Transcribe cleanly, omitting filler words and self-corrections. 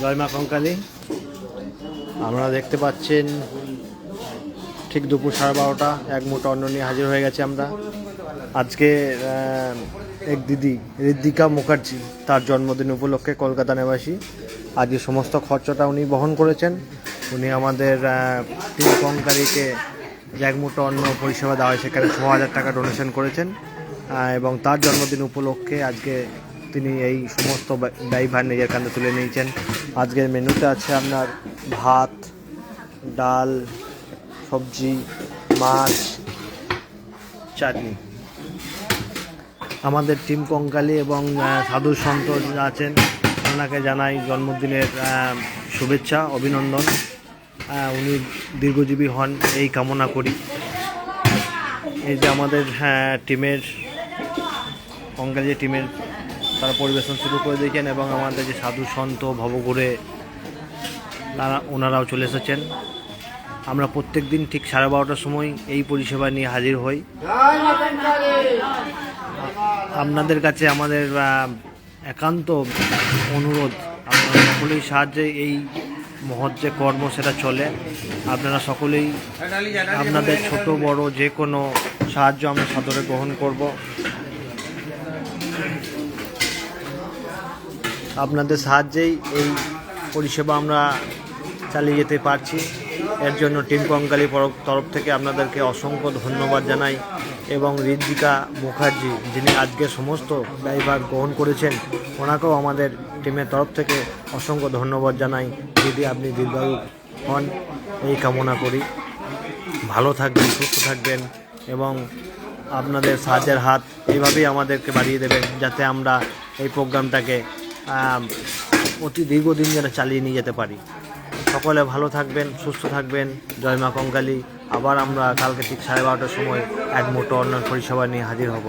জয় মা কঙ্কালী। আপনারা দেখতে পাচ্ছেন ঠিক দুপুর 12:30 এক মুঠো অন্ন নিয়ে হাজির হয়ে গেছে আমরা। আজকে এক দিদি ঋদ্ধিকা মুখার্জি, তার জন্মদিন উপলক্ষে কলকাতা নিবাসী। আজকে সমস্ত খরচাটা উনি বহন করেছেন। উনি আমাদের টিম কঙ্কালীকে যে এক মুঠো অন্ন পরিষেবা দেওয়া হয় সেখানে 6,000 টাকা ডোনেশন করেছেন এবং তার জন্মদিন উপলক্ষে আজকে তিনি এই সমস্ত ব্যয়ভার নিজের কাঁধে তুলে নিয়েছেন। আজকের মেনুতে আছে আপনার ভাত, ডাল, সবজি, মাছ, চাটনি। আমাদের টিম কঙ্কালী এবং সাধু সন্ত আছেন, ওনাকে জানাই জন্মদিনের শুভেচ্ছা, অভিনন্দন। উনি দীর্ঘজীবী হন এই কামনা করি। এই যে আমাদের টিমের কঙ্কালী টিমের তারা পরিবেশন শুরু করে দিয়েছেন এবং আমাদের যে সাধু সন্ত ভবঘুরে ওনারাও চলে এসেছেন। আমরা প্রত্যেক দিন ঠিক 12:30টার সময় এই পরিষেবা নিয়ে হাজির হই। আপনাদের কাছে আমাদের একান্ত অনুরোধ, আপনারা সকলেই সাহায্যে এই মহৎ যে কর্ম সেটা চলে। আপনারা সকলেই আপনাদের ছোট বড় যে কোনো সাহায্য আমরা সাদরে গ্রহণ করব। আপনাদের সাহায্যেই এই পরিষেবা আমরা চালিয়ে যেতে পারছি। এর জন্য টিম কঙ্কালী তরফ থেকে আপনাদেরকে অসংখ্য ধন্যবাদ জানাই এবং ঋদ্ধিকা মুখার্জি, যিনি আজকে সমস্ত ব্যয়ভার গ্রহণ করেছেন, ওনাকেও আমাদের টিমের তরফ থেকে অসংখ্য ধন্যবাদ জানাই। যদি আপনি দীর্ঘায়ু হন এই কামনা করি। ভালো থাকবেন, সুস্থ থাকবেন এবং আপনাদের সাহায্যের হাত এইভাবেই আমাদেরকে বাড়িয়ে দেবেন, যাতে আমরা এই প্রোগ্রামটাকে অতি দীর্ঘদিন যেন চালিয়ে নিয়ে যেতে পারি। সকলে ভালো থাকবেন, সুস্থ থাকবেন। জয় মা কঙ্কালী। আবার আমরা কালকে ঠিক 12:30টার সময় এক মুঠো অন্ন পরিষেবা নিয়ে হাজির হব।